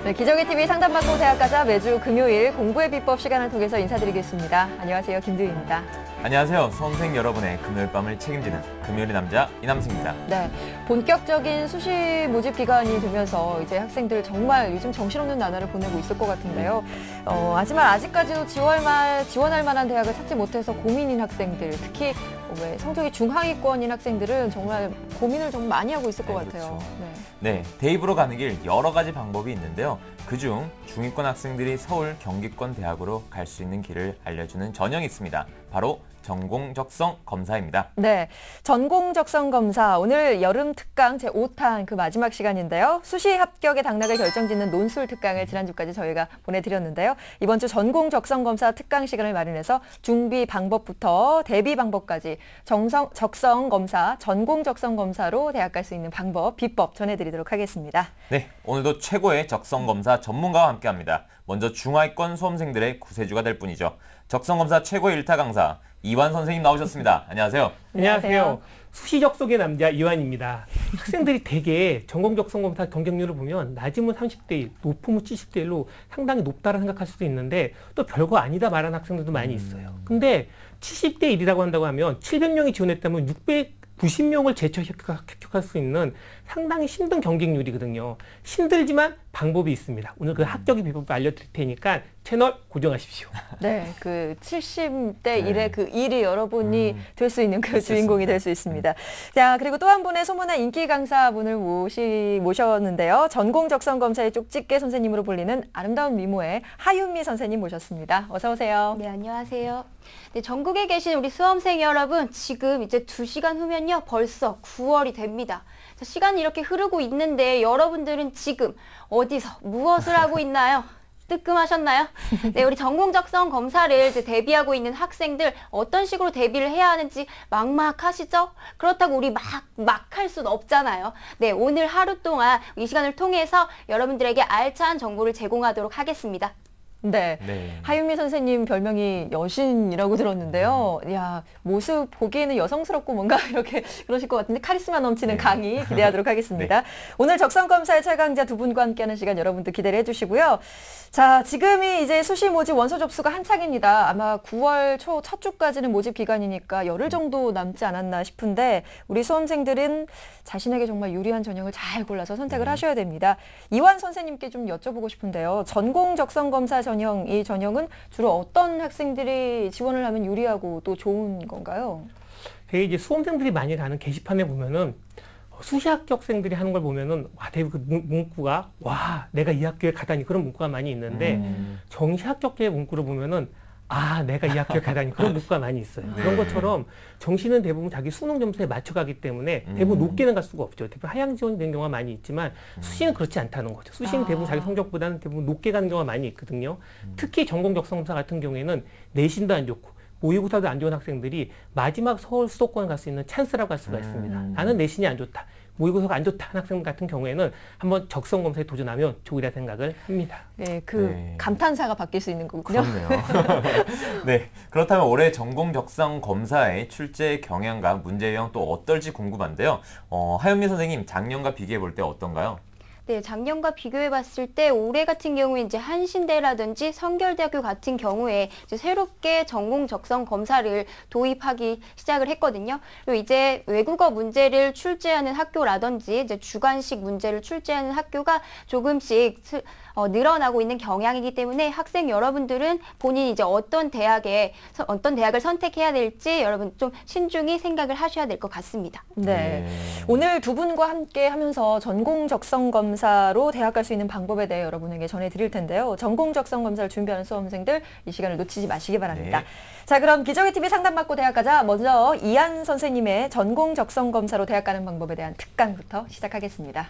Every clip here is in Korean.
네, 기적의 TV 상담받고 대학 가자 매주 금요일 공부의 비법 시간을 통해서 인사드리겠습니다. 안녕하세요, 김두희입니다. 안녕하세요, 수험생 여러분의 금요일 밤을 책임지는 금요일의 남자 이남승입니다. 네, 본격적인 수시 모집 기간이 되면서 이제 학생들 정말 요즘 정신없는 나날을 보내고 있을 것 같은데요. 하지만 아직까지도 지원할 만한 대학을 찾지 못해서 고민인 학생들, 특히 왜 성적이 중하위권인 학생들은 정말 고민을 좀 많이 하고 있을 것 같아요. 그렇죠. 네, 대입으로 가는 길 여러 가지 방법이 있는데요. 그중 중위권 학생들이 서울 경기권 대학으로 갈 수 있는 길을 알려주는 전형이 있습니다. 바로 전공 적성 검사입니다. 네, 전공 적성 검사 오늘 여름 특강 제5탄 그 마지막 시간인데요. 수시 합격의 당락을 결정짓는 논술 특강을 지난주까지 저희가 보내드렸는데요. 이번 주 전공 적성 검사 특강 시간을 마련해서 준비 방법부터 대비 방법까지 적성 검사, 전공 적성 검사로 대학 갈 수 있는 방법, 비법 전해드리도록 하겠습니다. 네, 오늘도 최고의 적성 검사 전문가와 함께합니다. 먼저 중하위권 수험생들의 구세주가 될 분이죠. 적성 검사 최고의 일타 강사 이완 선생님 나오셨습니다. 안녕하세요. 안녕하세요. 수시 적성의 남자 이완입니다. 학생들이 대개 전공 적성 검사 경쟁률을 보면 낮으면 30대 1, 높으면 70대 1로 상당히 높다고 생각할 수도 있는데 또 별거 아니다 말하는 학생들도 많이 있어요. 근데 70대 1이라고 한다고 하면 700명이 지원했다면 690명을 제쳐 합격할 수 있는 상당히 힘든 경쟁률이거든요. 힘들지만 방법이 있습니다. 오늘 그 합격의 비법을 알려드릴 테니까 채널 고정하십시오. 네, 그 70대 1의 그 1이 여러분이 될 수 있는 그 주인공이 될 수 있습니다. 자, 그리고 또 한 분의 소문난 인기 강사분을 모셨는데요. 전공 적성 검사의 쪽집게 선생님으로 불리는 아름다운 미모의 하윤미 선생님 모셨습니다. 어서 오세요. 네, 안녕하세요. 네, 전국에 계신 우리 수험생 여러분, 지금 이제 2시간 후면요, 벌써 9월이 됩니다. 자, 시간이 이렇게 흐르고 있는데 여러분들은 지금 어디서 무엇을 하고 있나요? 뜨끔하셨나요? 네, 우리 전공 적성 검사를 이제 대비하고 있는 학생들 어떤 식으로 대비를 해야 하는지 막막하시죠? 그렇다고 우리 막 할 수는 없잖아요. 네, 오늘 하루 동안 이 시간을 통해서 여러분들에게 알찬 정보를 제공하도록 하겠습니다. 네. 하윤미 선생님 별명이 여신이라고 들었는데요. 야, 모습 보기에는 여성스럽고 뭔가 이렇게 그러실 것 같은데 카리스마 넘치는 강의 기대하도록 하겠습니다. 오늘 적성검사의 최강자 두 분과 함께하는 시간 여러분들 기대를 해주시고요. 자, 지금이 이제 수시 모집 원서 접수가 한창입니다. 아마 9월 초 첫 주까지는 모집 기간이니까 열흘 정도 남지 않았나 싶은데 우리 수험생들은 자신에게 정말 유리한 전형을 잘 골라서 선택을 하셔야 됩니다. 이완 선생님께 좀 여쭤보고 싶은데요. 전공 적성검사 전형, 이 전형은 주로 어떤 학생들이 지원을 하면 유리하고 또 좋은 건가요? 되게 이제 수험생들이 많이 가는 게시판에 보면은 수시 합격생들이 하는 걸 보면은 와, 되게 그 문구가 와, 내가 이 학교에 가다니 그런 문구가 많이 있는데 정시 합격자의 문구를 보면은 아, 내가 이 학교에 가다니 그런 문구가 많이 있어요. 그런 것처럼 정시는 대부분 자기 수능 점수에 맞춰가기 때문에 대부분 높게는 갈 수가 없죠. 대부분 하향 지원이 되는 경우가 많이 있지만 수시는 그렇지 않다는 거죠. 수시는 대부분 자기 성적보다는 대부분 높게 가는 경우가 많이 있거든요. 특히 전공 적성검사 같은 경우에는 내신도 안 좋고 모의고사도 안 좋은 학생들이 마지막 서울 수도권 갈 수 있는 찬스라고 할 수가 있습니다. 나는 내신이 안 좋다. 모의고사가 안 좋다 하는 학생 같은 경우에는 한번 적성검사에 도전하면 좋으리라 생각을 합니다. 네, 감탄사가 바뀔 수 있는 거군요. 그렇네요. 네, 그렇다면 올해 전공 적성 검사의 출제 경향과 문제 유형 또 어떨지 궁금한데요. 하윤미 선생님, 작년과 비교해 볼 때 어떤가요? 네, 작년과 비교해 봤을 때 올해 같은 경우에 이제 한신대라든지 성결대학교 같은 경우에 이제 새롭게 전공 적성 검사를 도입하기 시작을 했거든요. 그리고 이제 외국어 문제를 출제하는 학교라든지 이제 주관식 문제를 출제하는 학교가 조금씩 늘어나고 있는 경향이기 때문에 학생 여러분들은 본인이 이제 어떤 대학을 선택해야 될지 여러분 좀 신중히 생각을 하셔야 될 것 같습니다. 네. 오늘 두 분과 함께 하면서 전공 적성 검사로 대학 갈 수 있는 방법에 대해 여러분에게 전해드릴 텐데요. 전공 적성 검사를 준비하는 수험생들 이 시간을 놓치지 마시기 바랍니다. 네. 자, 그럼 기적의 TV 상담받고 대학 가자. 먼저 이한 선생님의 전공 적성 검사로 대학 가는 방법에 대한 특강부터 시작하겠습니다.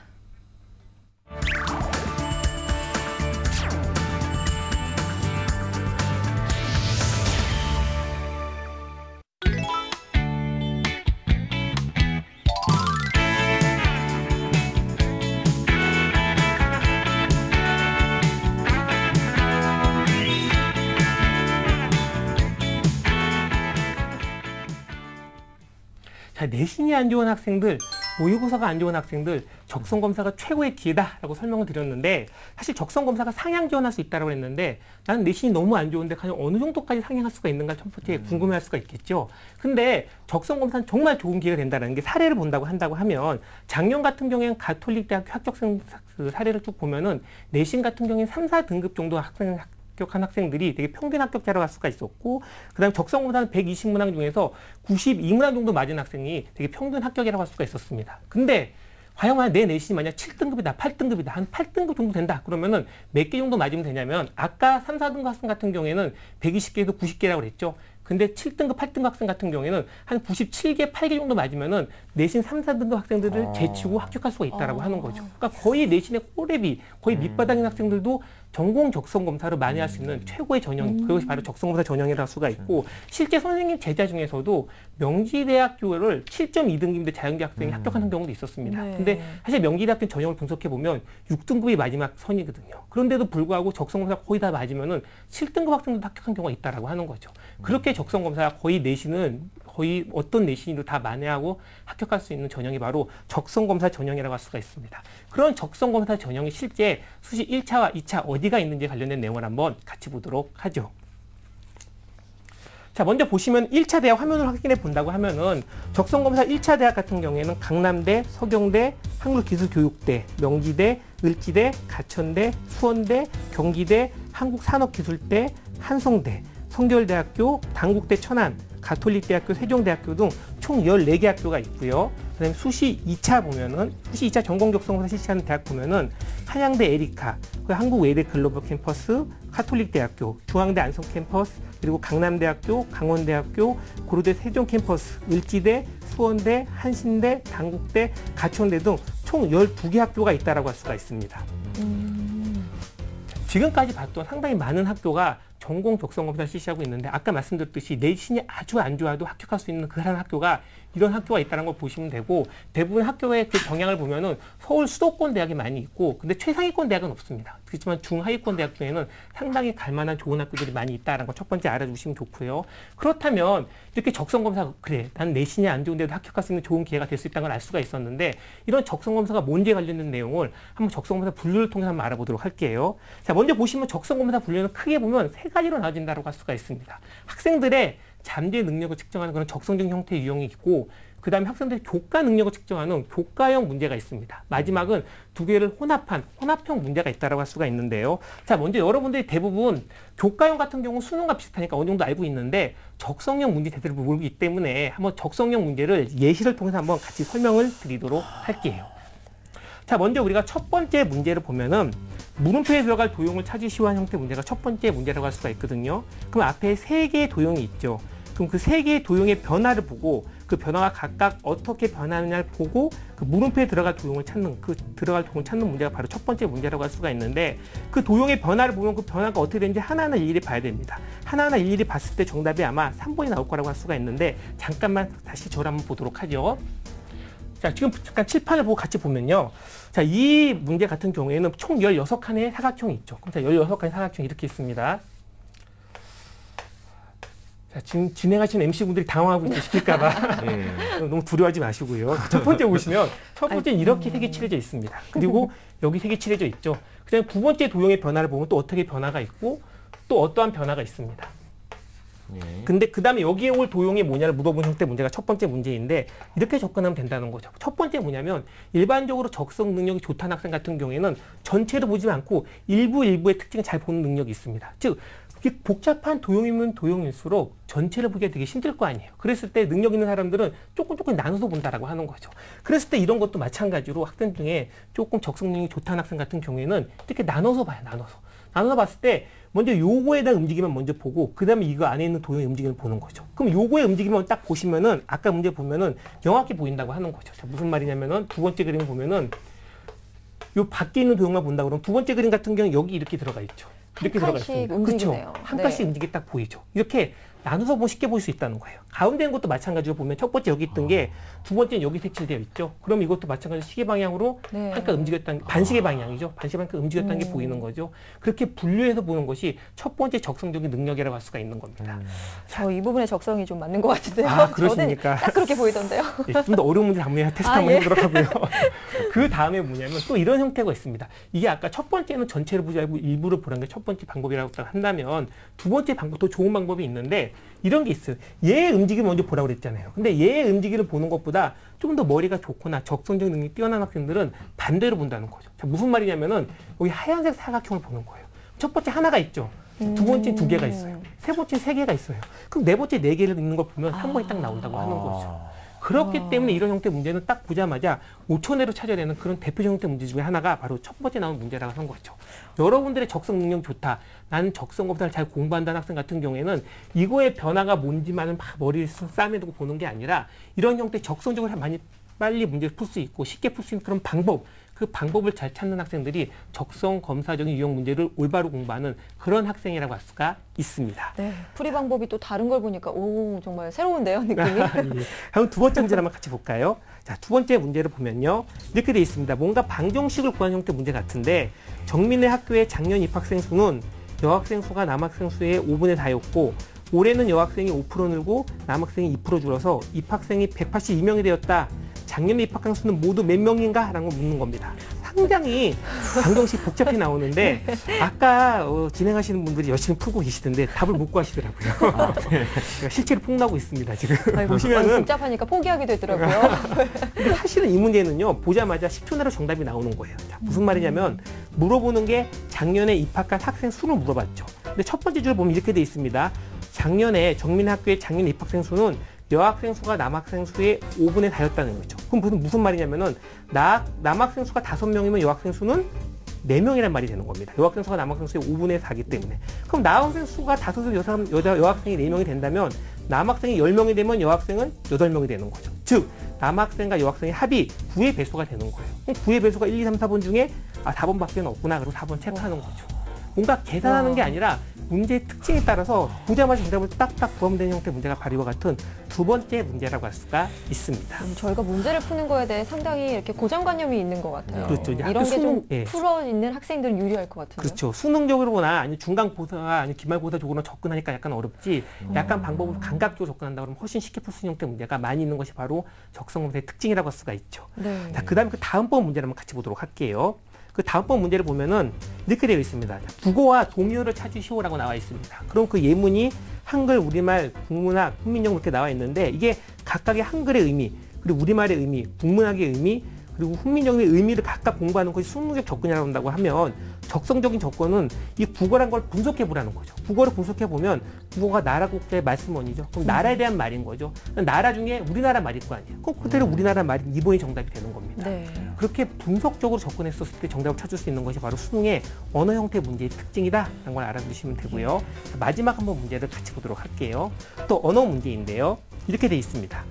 자, 내신이 안 좋은 학생들 모의고사가 안 좋은 학생들 적성검사가 최고의 기회다라고 설명을 드렸는데 사실 적성검사가 상향 지원할 수 있다고 했는데 나는 내신이 너무 안 좋은데 과연 어느 정도까지 상향할 수가 있는가 첫 번째 궁금해할 수가 있겠죠. 근데 적성검사는 정말 좋은 기회가 된다는 게 사례를 본다고 한다고 하면 작년 같은 경우에는 가톨릭대학교 합격생 사례를 쭉 보면은 내신 같은 경우에는 3, 4등급 정도 합격한 학생들이 되게 평균 합격자로 갈 수가 있었고 그다음에 적성검사는 120문항 중에서 92문항 정도 맞은 학생이 되게 평균 합격이라고 할 수가 있었습니다. 근데 과연 내 내신이 만약 7등급이다, 8등급이다, 한 8등급 정도 된다. 그러면은 몇 개 정도 맞으면 되냐면 아까 3, 4등급 학생 같은 경우에는 120개에서 90개라고 그랬죠. 근데 7등급, 8등급 학생 같은 경우에는 한 97개, 8개 정도 맞으면은 내신 3, 4등급 학생들을 제치고 합격할 수가 있다라고 하는 거죠. 그러니까 거의 내신의 꼬레비, 거의 밑바닥인 학생들도 전공 적성 검사로 만회할 수 있는 최고의 전형, 그것이 바로 적성검사 전형이라고 할 수가 있고 실제 선생님 제자 중에서도 명지대학교를 7.2등급인데 자연계 학생이 합격하는 경우도 있었습니다. 네. 근데 사실 명지대학교 전형을 분석해 보면 6등급이 마지막 선이거든요. 그런데도 불구하고 적성검사 거의 다 맞으면은 7등급 학생도 합격한 경우가 있다라고 하는 거죠. 그렇게 적성검사가 거의 내신은 거의 어떤 내신이도 다 만회하고 합격할 수 있는 전형이 바로 적성검사 전형이라고 할 수가 있습니다. 그런 적성검사 전형이 실제 수시 1차와 2차 어디가 있는지 관련된 내용을 한번 같이 보도록 하죠. 자, 먼저 보시면 1차 대학 화면을 확인해 본다고 하면은 적성검사 1차 대학 같은 경우에는 강남대, 서경대, 한국기술교육대, 명지대, 을지대, 가천대, 수원대, 경기대, 한국산업기술대, 한성대, 성결대학교, 단국대 천안, 가톨릭대학교, 세종대학교 등 총 14개 학교가 있고요. 그다음에 수시 2차 보면은 수시 2차 전공 적성검사 실시하는 대학 보면은 한양대 에리카, 한국외대 글로벌 캠퍼스, 가톨릭대학교, 중앙대 안성 캠퍼스, 그리고 강남대학교, 강원대학교, 고려대 세종 캠퍼스, 을지대, 수원대, 한신대, 단국대, 가천대 등 총 12개 학교가 있다라고 할 수가 있습니다. 지금까지 봤던 상당히 많은 학교가 전공 적성검사를 실시하고 있는데 아까 말씀드렸듯이 내신이 아주 안 좋아도 합격할 수 있는 그런 학교가 이런 학교가 있다는 걸 보시면 되고 대부분 학교의 그 경향을 보면은 서울 수도권 대학이 많이 있고 근데 최상위권 대학은 없습니다. 그렇지만 중하위권 대학 중에는 상당히 갈만한 좋은 학교들이 많이 있다는 거 첫 번째 알아주시면 좋고요. 그렇다면 이렇게 적성검사 그래 난 내신이 안 좋은데도 합격할 수 있는 좋은 기회가 될 수 있다는 걸 알 수가 있었는데 이런 적성검사가 뭔지에 관련된 내용을 한번 적성검사 분류를 통해서 한번 알아보도록 할게요. 자, 먼저 보시면 적성검사 분류는 크게 보면 세 가지로 나눠진다고 할 수가 있습니다. 학생들의 잠재 능력을 측정하는 그런 적성적 형태의 유형이 있고 그 다음에 학생들의 교과 능력을 측정하는 교과형 문제가 있습니다. 마지막은 두 개를 혼합한 혼합형 문제가 있다고 할 수가 있는데요. 자, 먼저 여러분들이 대부분 교과형 같은 경우 수능과 비슷하니까 어느 정도 알고 있는데 적성형 문제 제대로 모르기 때문에 한번 적성형 문제를 예시를 통해서 한번 같이 설명을 드리도록 할게요. 자, 먼저 우리가 첫 번째 문제를 보면은 물음표에 들어갈 도형을 찾기 쉬운 형태 문제가 첫 번째 문제라고 할 수가 있거든요. 그럼 앞에 세 개의 도형이 있죠. 그럼 그 세 개의 도형의 변화를 보고 그 변화가 각각 어떻게 변하느냐를 보고 그 물음표에 들어갈 도형을 찾는 들어갈 도형을 찾는 문제가 바로 첫 번째 문제라고 할 수가 있는데 그 도형의 변화를 보면 그 변화가 어떻게 되는지 하나하나 일일이 봐야 됩니다. 하나하나 일일이 봤을 때 정답이 아마 3번이 나올 거라고 할 수가 있는데 잠깐만 다시 저를 한번 보도록 하죠. 자, 지금 잠깐 칠판을 보고 같이 보면요. 자, 이 문제 같은 경우에는 총 16칸의 사각형이 있죠. 그럼 자, 16칸의 사각형이 이렇게 있습니다. 자, 지금 진행하시는 MC분들이 당황하고 있지 시킬까봐 너무 두려워하지 마시고요. 첫 번째 보시면 첫 번째는 이렇게 색이 칠해져 있습니다. 그리고 여기 색이 칠해져 있죠. 그 다음에 두 번째 도형의 변화를 보면 또 어떻게 변화가 있고 또 어떠한 변화가 있습니다. 근데 그 다음에 여기에 올 도형이 뭐냐를 물어본 형태 문제가 첫 번째 문제인데 이렇게 접근하면 된다는 거죠. 첫 번째 뭐냐면 일반적으로 적성 능력이 좋다는 학생 같은 경우에는 전체를 보지 않고 일부의 특징을 잘 보는 능력이 있습니다. 즉 이게 복잡한 도형이면 도형일수록 전체를 보기가 되게 힘들 거 아니에요. 그랬을 때 능력 있는 사람들은 조금 나눠서 본다라고 하는 거죠. 그랬을 때 이런 것도 마찬가지로 학생 중에 조금 적성 능력이 좋다는 학생 같은 경우에는 이렇게 나눠서 봐요. 나눠서 봤을 때 먼저 요거에 대한 움직임을 먼저 보고 그 다음에 이거 안에 있는 도형의 움직임을 보는 거죠. 그럼 요거의 움직임을 딱 보시면은 아까 문제 보면은 명확히 보인다고 하는 거죠. 자, 무슨 말이냐면은 두 번째 그림 보면은 요 밖에 있는 도형만 본다 그러면 두 번째 그림 같은 경우는 여기 이렇게 들어가 있죠. 이렇게 들어가 있습니다. 그렇죠. 한 칸씩 움직이 딱 보이죠. 이렇게 나눠서 보면 쉽게 볼 수 있다는 거예요. 가운데 있는 것도 마찬가지로 보면 첫 번째 여기 있던 게 두 번째는 여기 색칠되어 있죠. 그럼 이것도 마찬가지로 시계 방향으로 네. 한 칸 움직였다는 반시계 방향이죠. 반시계 방향 움직였다는 게 보이는 거죠. 그렇게 분류해서 보는 것이 첫 번째 적성적인 능력이라고 할 수가 있는 겁니다. 저 이 부분의 적성이 좀 맞는 것 같은데요. 아, 그러십니까? 저는 딱 그렇게 보이던데요. 네, 좀 더 어려운 문제 한번 테스트 한번 해보도록 하고요. 그 다음에 뭐냐면 또 이런 형태가 있습니다. 이게 아까 첫 번째는 전체를 보지 말고 일부를 보라는 게 첫 번째 방법이라고 한다면 두 번째 방법, 더 좋은 방법이 있는데 이런 게 있어요. 얘의 움직임을 먼저 보라고 그랬잖아요. 근데 얘의 움직임을 보는 것보다 좀 더 머리가 좋거나 적성적 능력이 뛰어난 학생들은 반대로 본다는 거죠. 자, 무슨 말이냐면은 여기 하얀색 사각형을 보는 거예요. 첫 번째 하나가 있죠. 두 번째 두 개가 있어요. 세 번째 세 개가 있어요. 그럼 네 번째 네 개를 있는 걸 보면 한 번에 딱 나온다고 하는 거죠. 그렇기 때문에 이런 형태 문제는 딱 보자마자 5초 내로 찾아내는 그런 대표적 형태 문제 중에 하나가 바로 첫 번째 나온 문제라고 하는 거죠. 여러분들의 적성 능력 좋다. 나는 적성 검사를 잘 공부한다는 학생 같은 경우에는 이거의 변화가 뭔지만은 막 머리를 싸매 두고 보는 게 아니라 이런 형태 적성적으로 많이 빨리 문제를 풀 수 있고 쉽게 풀 수 있는 그런 방법, 그 방법을 잘 찾는 학생들이 적성 검사적인 유형 문제를 올바로 공부하는 그런 학생이라고 할 수가 있습니다. 네, 풀이 방법이 또 다른 걸 보니까 오 정말 새로운데요, 느낌이. 예. 그럼 두 번째 문제를 한번 같이 볼까요? 자, 두 번째 문제를 보면요. 이렇게 되어 있습니다. 뭔가 방정식을 구하는 형태 문제 같은데 정민의 학교의 작년 입학생 수는 여학생 수가 남학생 수의 5분의 4였고 올해는 여학생이 5% 늘고 남학생이 2% 줄어서 입학생이 182명이 되었다. 작년에 입학한 수는 모두 몇 명인가? 라는 걸 묻는 겁니다. 상당히 방정식 복잡히 나오는데 아까 진행하시는 분들이 열심히 풀고 계시던데 답을 못 구하시더라고요. 아, 네. 실제로 폭로하고 있습니다. 지금 아이고, 보시면은 복잡하니까 포기하게 되더라고요. 근데 사실은 이 문제는요. 보자마자 10초 내로 정답이 나오는 거예요. 자, 무슨 말이냐면 물어보는 게 작년에 입학한 학생 수를 물어봤죠. 근데 첫 번째 줄 보면 이렇게 돼 있습니다. 작년에 정민학교의 작년 입학생 수는 여학생 수가 남학생 수의 5분의 4였다는 거죠. 그럼 무슨 말이냐면은 남학생 수가 5명이면 여학생 수는 4명이란 말이 되는 겁니다. 여학생 수가 남학생 수의 5분의 4이기 때문에. 그럼 남학생 수가 5에서 여학생이 4명이 된다면 남학생이 10명이 되면 여학생은 8명이 되는 거죠. 즉 남학생과 여학생의 합이 9의 배수가 되는 거예요. 그럼 9의 배수가 1, 2, 3, 4번 중에 4번밖에 없구나. 그리고 4번 체크하는 거죠. 뭔가 계산하는 게 아니라 문제의 특징에 따라서 보자마자 정답을 딱딱 구하면 되는 형태의 문제가 바로 이와 같은 두 번째 문제라고 할 수가 있습니다. 저희가 문제를 푸는 거에 대해 상당히 이렇게 고정관념이 있는 것 같아요. 그렇죠. 이제 이런 게 좀 예. 풀어 있는 학생들은 유리할 것 같은데요. 그렇죠. 수능적으로 보나 아니면 중간고사 아니면 기말고사적으로 접근하니까 약간 어렵지 약간 방법을 감각적으로 접근한다 그러면 훨씬 쉽게 풀 수 있는 형태의 문제가 많이 있는 것이 바로 적성검사의 특징이라고 할 수가 있죠. 네. 자, 그다음에 그 다음번 문제를 한번 같이 보도록 할게요. 그 다음번 문제를 보면은 이렇게 되어 있습니다. 국어와 동요를 찾으시오라고 나와 있습니다. 그럼 그 예문이 한글, 우리말, 국문학, 훈민정 이렇게 나와 있는데 이게 각각의 한글의 의미, 그리고 우리말의 의미, 국문학의 의미, 그리고 훈민정음의 의미를 각각 공부하는 것이 수능적 접근이라고 한다고 하면 적성적인 접근은 이 국어란 걸 분석해 보라는 거죠. 국어를 분석해 보면 국어가 나라 국가의 말씀원이죠. 그럼 나라에 대한 말인 거죠. 나라 중에 우리나라 말일 거 아니에요. 그럼 그대로 우리나라 말이 2번이 정답이 되는 겁니다. 네. 그렇게 분석적으로 접근했었을 때 정답을 찾을 수 있는 것이 바로 수능의 언어 형태 문제의 특징이다라는 걸 알아두시면 되고요. 마지막 한번 문제를 같이 보도록 할게요. 또 언어 문제인데요. 이렇게 돼 있습니다.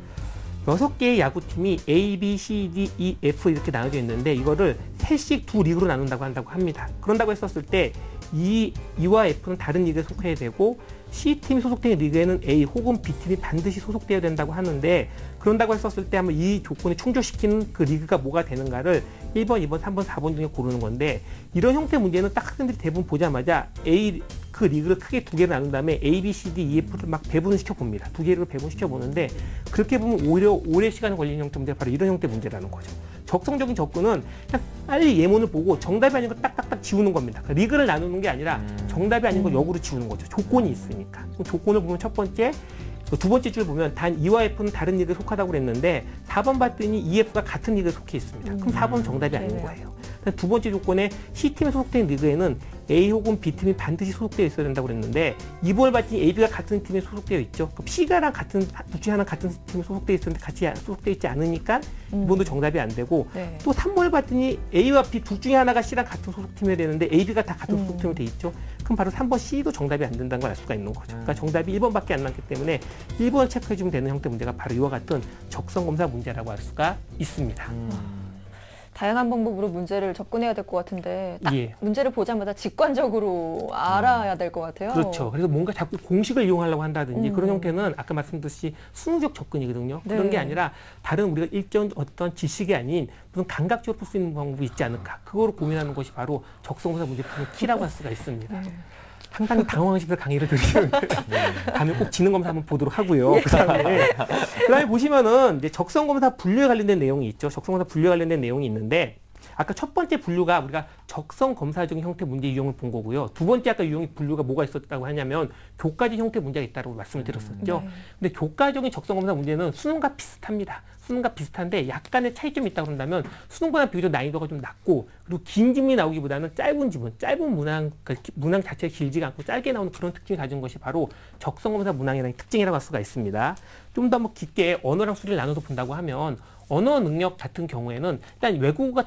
6개의 야구팀이 A, B, C, D, E, F 이렇게 나눠져 있는데 이거를 셋씩 두 리그로 나눈다고 한다고 합니다. 그런다고 했었을 때 E와 F는 다른 리그에 속해야 되고 C팀이 소속된 리그에는 A 혹은 B팀이 반드시 소속되어야 된다고 하는데 그런다고 했었을 때 한번 이 조건에 충족시키는 그 리그가 뭐가 되는가를 1번, 2번, 3번, 4번 중에 고르는 건데 이런 형태 문제는 딱 학생들이 대부분 보자마자 그 리그를 크게 두 개로 나눈 다음에 A, B, C, D, E, F를 막 배분을 시켜봅니다. 두 개를 배분시켜보는데 그렇게 보면 오래 시간이 걸리는 형태 문제가 바로 이런 형태 문제라는 거죠. 적성적인 접근은 그냥 빨리 예문을 보고 정답이 아닌 걸 딱딱딱 지우는 겁니다. 그러니까 리그를 나누는 게 아니라 정답이 아닌 걸 역으로 지우는 거죠. 조건이 있으니까. 조건을 보면 첫 번째, 두 번째 줄 보면 단 E와 F는 다른 리그에 속하다고 그랬는데 4번 봤더니 EF가 같은 리그에 속해 있습니다. 그럼 4번은 정답이 아닌 거예요. 두 번째 조건에 C팀에 소속된 리그에는 A 혹은 B팀이 반드시 소속되어 있어야 된다고 그랬는데 2번을 봤더니 AB가 같은 팀에 소속되어 있죠. 그럼 C가랑 둘 중에 하나 같은 팀에 소속되어 있었는데 같이 소속되어 있지 않으니까 2번도 정답이 안 되고 네. 또 3번을 봤더니 A와 B 둘 중에 하나가 C랑 같은 소속팀이 되는데 AB가 다 같은 소속팀이 돼 있죠. 그럼 바로 3번 C도 정답이 안 된다는 걸 알 수가 있는 거죠. 그러니까 정답이 1번밖에 안 남기 때문에 1번 체크해주면 되는 형태 문제가 바로 이와 같은 적성검사 문제라고 할 수가 있습니다. 다양한 방법으로 문제를 접근해야 될 것 같은데 딱 예. 문제를 보자마자 직관적으로 알아야 될 것 같아요. 그렇죠. 그래서 뭔가 자꾸 공식을 이용하려고 한다든지 그런 형태는 아까 말씀드렸듯이 순수적 접근이거든요. 네. 그런 게 아니라 다른 우리가 일정 어떤 지식이 아닌 무슨 감각적으로 풀 수 있는 방법이 있지 않을까. 그거를 고민하는 것이 바로 적성검사 문제 푸는 키라고 할 수가 있습니다. 네. 상당히 당황하시면서 강의를 들으시는데 다음에 꼭 지능검사 한번 보도록 하고요. 그다음에 보시면은 이제 적성검사 분류에 관련된 내용이 있죠. 적성검사 분류에 관련된 내용이 있는데 아까 첫 번째 분류가 우리가 적성검사적인 형태 문제 유형을 본 거고요. 두 번째 아까 유형이 분류가 뭐가 있었다고 하냐면 교과적 형태 문제가 있다고 말씀을 드렸었죠. 근데 교과적인 적성검사 문제는 수능과 비슷합니다. 수능과 비슷한데 약간의 차이점이 있다고 그런다면 수능보다 비교적 난이도가 좀 낮고 그리고 긴 지문이 나오기보다는 짧은 지문, 짧은 문항, 그러니까 문항 자체가 길지가 않고 짧게 나오는 그런 특징을 가진 것이 바로 적성검사 문항이라는 특징이라고 할 수가 있습니다. 좀 더 뭐 깊게 언어랑 수리를 나눠서 본다고 하면 언어 능력 같은 경우에는 일단 외국어가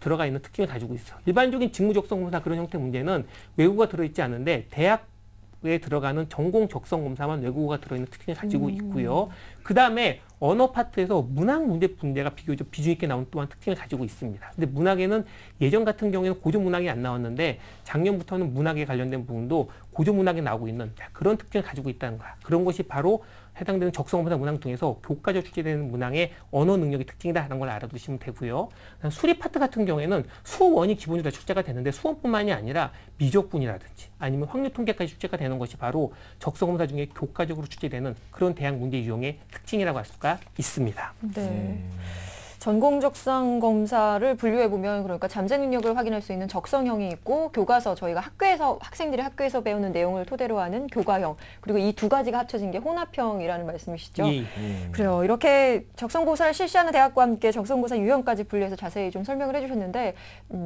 들어가 있는 특징을 가지고 있어요. 일반적인 직무적성검사 그런 형태 문제는 외국어가 들어있지 않은데 대학에 들어가는 전공 적성검사만 외국어가 들어있는 특징을 가지고 있고요. 그 다음에 언어 파트에서 문학 문제가 비교적 비중 있게 나온 또한 특징을 가지고 있습니다. 근데 문학에는 예전 같은 경우에는 고전 문학이 안 나왔는데 작년부터는 문학에 관련된 부분도 고전 문학에 나오고 있는 그런 특징을 가지고 있다는 거야. 그런 것이 바로 해당되는 적성검사 문항 중에서 교과적 출제되는 문항의 언어 능력의 특징이다라는 걸 알아두시면 되고요. 수리 파트 같은 경우에는 수원이 기본적으로 출제가 되는데 수원뿐만이 아니라 미적분이라든지 아니면 확률 통계까지 출제가 되는 것이 바로 적성검사 중에 교과적으로 출제되는 그런 대학 문제 유형의 특징이라고 할 수가 있습니다. 네. 전공 적성 검사를 분류해 보면 그러니까 잠재 능력을 확인할 수 있는 적성형이 있고 교과서 저희가 학교에서 학생들이 학교에서 배우는 내용을 토대로 하는 교과형 그리고 이 두 가지가 합쳐진 게 혼합형이라는 말씀이시죠? 예. 그래요. 이렇게 적성고사를 실시하는 대학과 함께 적성고사 유형까지 분류해서 자세히 좀 설명을 해주셨는데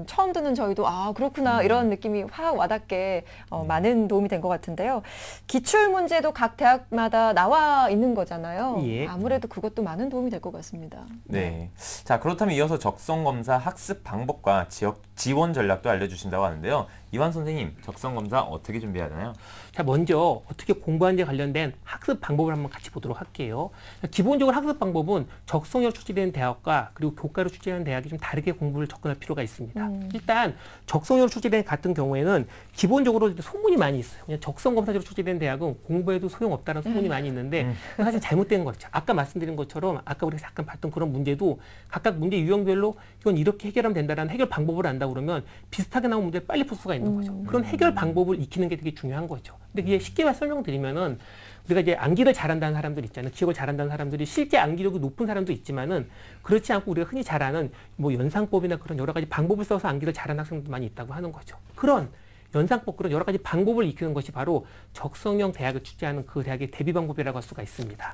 처음 듣는 저희도 아 그렇구나 이런 느낌이 확 와닿게 많은 도움이 된 것 같은데요. 기출 문제도 각 대학마다 나와 있는 거잖아요. 예. 아무래도 그것도 많은 도움이 될 것 같습니다. 네. 자, 그렇다면 이어서 적성검사 학습 방법과 지원 전략도 알려주신다고 하는데요. 이완 선생님, 적성검사 어떻게 준비해야 되나요? 자, 먼저 어떻게 공부하는지에 관련된 학습 방법을 한번 같이 보도록 할게요. 기본적으로 학습 방법은 적성형 출제되는 대학과 그리고 교과로 출제하는 대학이 좀 다르게 공부를 접근할 필요가 있습니다. 일단 적성형 출제된 같은 경우에는 기본적으로 소문이 많이 있어요. 그냥 적성검사적으로 출제된 대학은 공부해도 소용없다는 소문이 많이 있는데 사실 잘못된 거죠. 아까 말씀드린 것처럼 아까 우리가 잠깐 봤던 그런 문제도 각각 문제 유형별로 이건 이렇게 해결하면 된다라는 해결 방법을 안다 그러면 비슷하게 나온 문제를 빨리 풀 수가 있는 거죠. 그런 해결 방법을 익히는 게 되게 중요한 거죠. 근데 그게 쉽게 설명드리면은 우리가 이제 암기를 잘한다는 사람들 있잖아요. 기억을 잘한다는 사람들이 실제 암기력이 높은 사람도 있지만은 그렇지 않고 우리가 흔히 잘 아는 뭐 연상법이나 그런 여러 가지 방법을 써서 암기를 잘하는 학생들도 많이 있다고 하는 거죠. 그런 연상법 그런 여러 가지 방법을 익히는 것이 바로 적성형 대학을 출제하는 그 대학의 대비 방법이라고 할 수가 있습니다.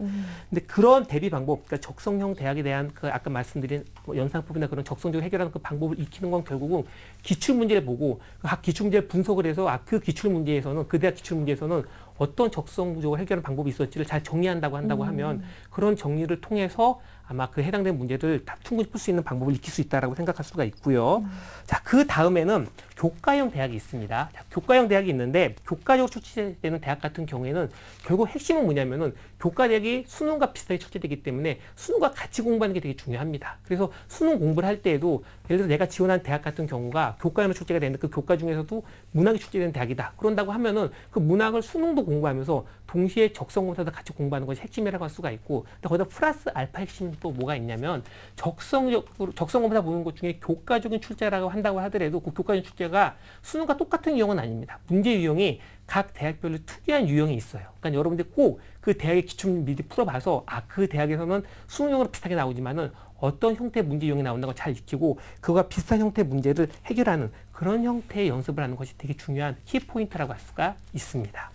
근데 그런 대비 방법, 그러니까 적성형 대학에 대한 그 아까 말씀드린 뭐 연상법이나 그런 적성적으로 해결하는 그 방법을 익히는 건 결국은 기출 문제를 보고 각 기출 문제를 분석을 해서 그 기출 문제에서는 그 대학 기출 문제에서는 어떤 적성 부족을 해결하는 방법이 있었지를 잘 정리한다고 한다고 하면 그런 정리를 통해서 아마 그 해당된 문제를 다 충분히 풀 수 있는 방법을 익힐 수 있다라고 생각할 수가 있고요. 자, 그 다음에는 교과형 대학이 있습니다. 자, 교과형 대학이 있는데 교과적으로 출제되는 대학 같은 경우에는 결국 핵심은 뭐냐면은 교과 대학이 수능과 비슷하게 출제되기 때문에 수능과 같이 공부하는 게 되게 중요합니다. 그래서 수능 공부를 할 때에도 예를 들어 내가 지원한 대학 같은 경우가 교과형으로 출제가 되는데 그 교과 중에서도 문학이 출제되는 대학이다. 그런다고 하면은 그 문학을 수능도 공부하면서 동시에 적성검사도 같이 공부하는 것이 핵심이라고 할 수가 있고 거기다 플러스 알파 핵심 또 뭐가 있냐면 적성검사 보는 것 중에 교과적인 출제라고 한다고 하더라도 그 교과적인 출제가 수능과 똑같은 유형은 아닙니다. 문제 유형이 각 대학별로 특이한 유형이 있어요. 그러니까 여러분들 꼭 그 대학의 기출 미리 풀어봐서 그 대학에서는 수능형으로 비슷하게 나오지만은 어떤 형태의 문제 유형이 나온다는 걸 잘 익히고 그거와 비슷한 형태의 문제를 해결하는 그런 형태의 연습을 하는 것이 되게 중요한 키포인트라고 할 수가 있습니다.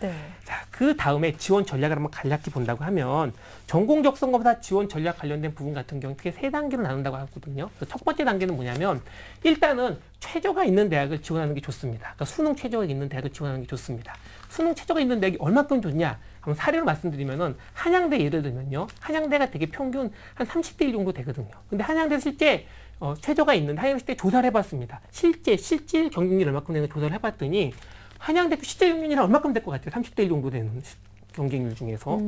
네. 자, 그 다음에 지원 전략을 한번 간략히 본다고 하면 전공 적성검사 지원 전략 관련된 부분 같은 경우 크게 세 단계로 나눈다고 하거든요. 첫 번째 단계는 뭐냐면 일단은 최저가 있는 대학을 지원하는 게 좋습니다. 그러니까 수능 최저가 있는 대학을 지원하는 게 좋습니다. 수능 최저가 있는 대학이 얼마큼 좋냐? 한번 사례로 말씀드리면은 한양대 예를 들면요. 한양대가 되게 평균 한 30대 1 정도 되거든요. 근데 한양대 실제 최저가 있는데 한양대 조사를 해봤습니다. 실질 경쟁률 얼마큼 되는 조사를 해봤더니 한양대 실제 경쟁률이 얼마큼 될 것 같아요? 30대 1 정도 되는 경쟁률 중에서.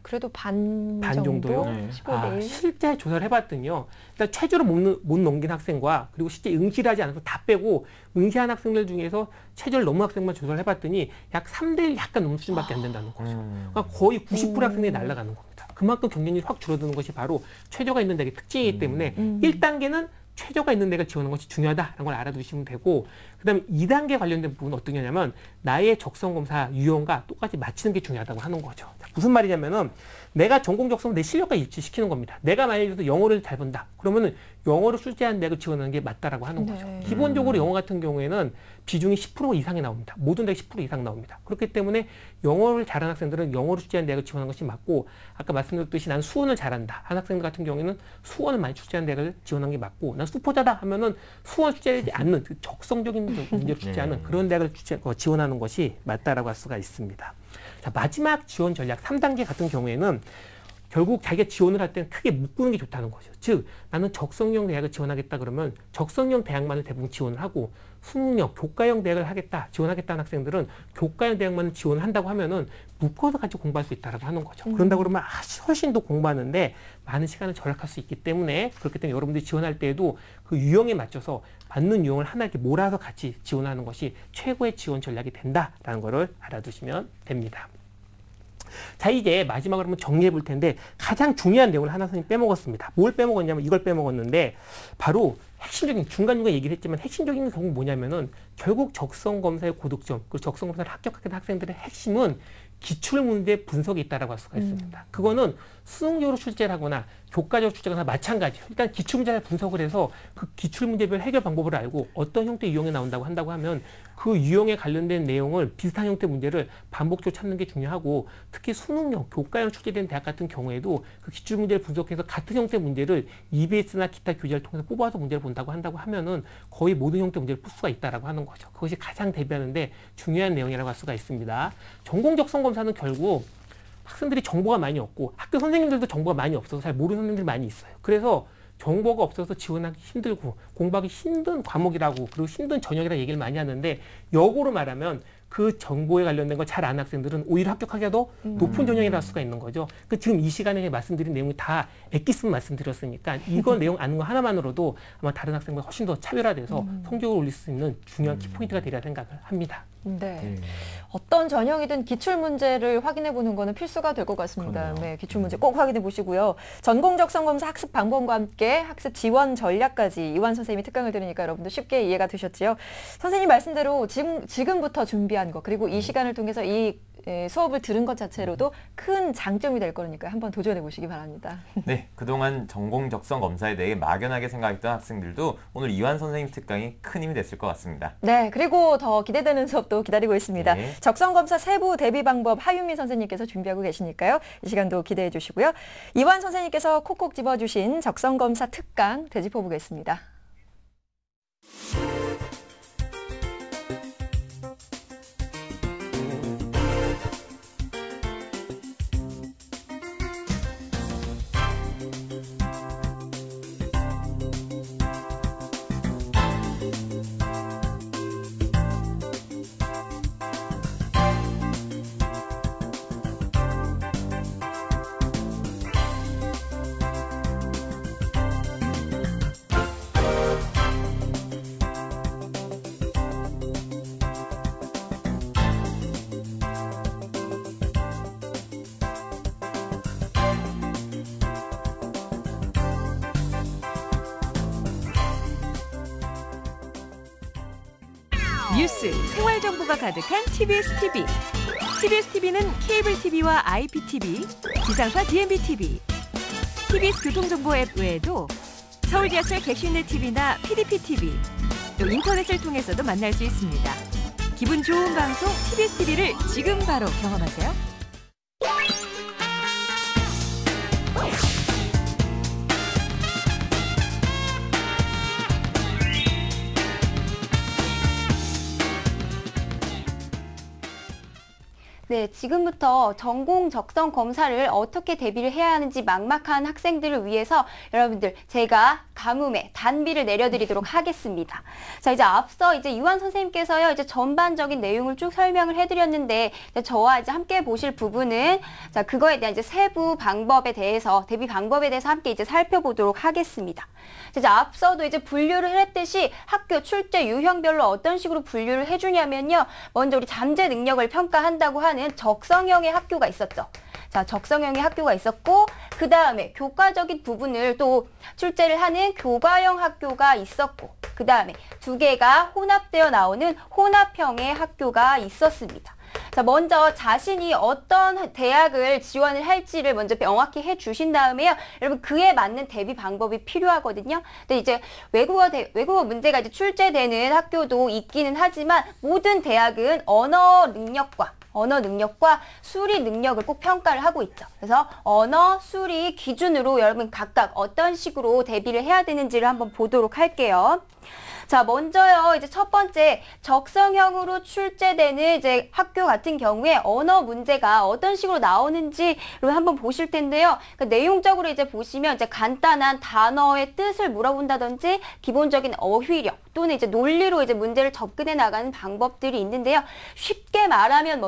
그래도 반 정도요? 정도? 15대 1? 실제 조사를 해봤더니요. 일단 최저로 못 넘긴 학생과 그리고 실제 응시를 하지 않아서 다 빼고 응시한 학생들 중에서 최저를 넘은 학생만 조사를 해봤더니 약 3대 1 약간 넘는 수준밖에 안 된다는 거죠. 그러니까 거의 90% 학생들이 날아가는 겁니다. 그만큼 경쟁률이 확 줄어드는 것이 바로 최저가 있는 데의 특징이기 때문에 1단계는 최저가 있는 데가 지원하는 것이 중요하다라는 걸 알아두시면 되고, 그다음에 2단계 관련된 부분은 어떤 게냐면 나의 적성검사 유형과 똑같이 맞추는 게 중요하다고 하는 거죠. 무슨 말이냐면은 내가 전공 적성을 내 실력과 일치시키는 겁니다. 내가 만약에 영어를 잘 본다. 그러면은 영어를 출제하는 대학을 지원하는 게 맞다라고 하는 거죠. 기본적으로 영어 같은 경우에는 비중이 10% 이상이 나옵니다. 모든 대학 10% 이상 나옵니다. 그렇기 때문에 영어를 잘하는 학생들은 영어를 출제하는 대학을 지원하는 것이 맞고, 아까 말씀드렸듯이 난 수원을 잘한다 하는 학생들 같은 경우에는 수원을 많이 출제하는 대학을 지원하는 게 맞고, 난 수포자다 하면은 수원 출제하지 않는 그 적성적인 문제를 출제하는 그런 대학을 지원하는 것이 맞다라고 할 수가 있습니다. 자, 마지막 지원 전략 3단계 같은 경우에는 결국 자기가 지원을 할 때는 크게 묶는 게 좋다는 거죠. 즉, 나는 적성형 대학을 지원하겠다 그러면 적성형 대학만을 대부분 지원을 하고, 수능형, 교과형 대학을 하겠다, 지원하겠다는 학생들은 교과형 대학만을 지원을 한다고 하면은 묶어서 같이 공부할 수 있다라고 하는 거죠. 그런다고 그러면 훨씬 더 공부하는데 많은 시간을 절약할 수 있기 때문에, 그렇기 때문에 여러분들이 지원할 때에도 그 유형에 맞춰서 맞는 유형을 하나 이렇게 몰아서 같이 지원하는 것이 최고의 지원 전략이 된다라는 거를 알아두시면 됩니다. 자, 이제 마지막으로 한번 정리해 볼 텐데, 가장 중요한 내용을 하나 선생님이 빼먹었습니다. 뭘 빼먹었냐면 이걸 빼먹었는데, 바로 핵심적인, 중간중간 얘기를 했지만 핵심적인 게 결국 뭐냐면은 결국 적성검사의 고득점, 그리고 적성검사를 합격하게 된 학생들의 핵심은 기출문제 분석이 있다라고 할 수가 있습니다. 그거는 수능적으로 출제를 하거나 교과적으로 출제를 하거나 마찬가지예요. 일단 기출문제를 분석을 해서 그 기출문제별 해결 방법을 알고 어떤 형태의 유형이 나온다고 한다고 하면 그 유형에 관련된 내용을, 비슷한 형태의 문제를 반복적으로 찾는 게 중요하고, 특히 수능형, 교과형 출제된 대학 같은 경우에도 그 기출문제를 분석해서 같은 형태의 문제를 EBS나 기타 교재를 통해서 뽑아서 문제를 본다고 한다고 하면은 거의 모든 형태의 문제를 풀 수가 있다라고 하는 거죠. 그것이 가장 대비하는데 중요한 내용이라고 할 수가 있습니다. 전공 적성 검사는 결국 학생들이 정보가 많이 없고 학교 선생님들도 정보가 많이 없어서 잘 모르는 선생님들이 많이 있어요. 그래서 정보가 없어서 지원하기 힘들고 공부하기 힘든 과목이라고, 그리고 힘든 전형이라고 얘기를 많이 하는데, 역으로 말하면 그 정보에 관련된 걸 잘 아는 학생들은 오히려 합격하기가 더 높은 전형이라 할 수가 있는 거죠. 그 지금 이 시간에 말씀드린 내용이 다 엑기스만 말씀드렸으니까 이거 내용 아는 거 하나만으로도 아마 다른 학생보다 훨씬 더 차별화돼서 성적을 올릴 수 있는 중요한 키포인트가 되리라 생각을 합니다. 네. 어떤 전형이든 기출 문제를 확인해 보는 거는 필수가 될 것 같습니다. 네, 기출 문제 꼭 확인해 보시고요. 전공 적성 검사 학습 방법과 함께 학습 지원 전략까지 이완 선생님이 특강을 들으니까 여러분도 쉽게 이해가 되셨지요. 선생님 말씀대로 지금부터 준비한 거, 그리고 이 시간을 통해서 이 수업을 들은 것 자체로도 큰 장점이 될 거니까요. 한번 도전해 보시기 바랍니다. 네, 그동안 전공 적성 검사에 대해 막연하게 생각했던 학생들도 오늘 이완 선생님 특강이 큰 힘이 됐을 것 같습니다. 네, 그리고 더 기대되는 수업도 기다리고 있습니다. 네. 적성 검사 세부 대비 방법 하윤미 선생님께서 준비하고 계시니까요. 이 시간도 기대해 주시고요. 이완 선생님께서 콕콕 집어주신 적성 검사 특강 되짚어 보겠습니다. 뉴스, 생활 정보가 가득한 TBS TV. TBS TV는 케이블 TV와 IPTV, 지상파 DMB TV, TBS 교통정보 앱 외에도 서울 지하철 객실내 TV나 PDP TV, 또 인터넷을 통해서도 만날 수 있습니다. 기분 좋은 방송 TBS TV를 지금 바로 경험하세요. 네, 지금부터 전공 적성 검사를 어떻게 대비를 해야 하는지 막막한 학생들을 위해서 여러분들 제가 가뭄에 단비를 내려드리도록 하겠습니다. 자, 이제 앞서 이제 유한 선생님께서요, 이제 전반적인 내용을 쭉 설명을 해드렸는데, 저와 이제 함께 보실 부분은 자, 그거에 대한 이제 세부 방법에 대해서, 대비 방법에 대해서 함께 이제 살펴보도록 하겠습니다. 이제 앞서도 이제 분류를 했듯이 학교 출제 유형별로 어떤 식으로 분류를 해주냐면요, 먼저 우리 잠재 능력을 평가한다고 하는 적성형의 학교가 있었죠. 자, 적성형의 학교가 있었고, 그 다음에 교과적인 부분을 또 출제를 하는 교과형 학교가 있었고, 그 다음에 두 개가 혼합되어 나오는 혼합형의 학교가 있었습니다. 자, 먼저 자신이 어떤 대학을 지원을 할지를 먼저 명확히 해주신 다음에요, 여러분 그에 맞는 대비 방법이 필요하거든요. 근데 이제 외국어 문제가 이제 출제되는 학교도 있기는 하지만 모든 대학은 언어 능력과 수리 능력을 꼭 평가를 하고 있죠. 그래서 언어, 수리 기준으로 여러분 각각 어떤 식으로 대비를 해야 되는지를 한번 보도록 할게요. 자, 먼저요, 이제 첫 번째 적성형으로 출제되는 이제 학교 같은 경우에 언어 문제가 어떤 식으로 나오는지를 한번 보실 텐데요. 그러니까 내용적으로 이제 보시면 이제 간단한 단어의 뜻을 물어본다든지 기본적인 어휘력 또는 이제 논리로 이제 문제를 접근해 나가는 방법들이 있는데요. 쉽게 말하면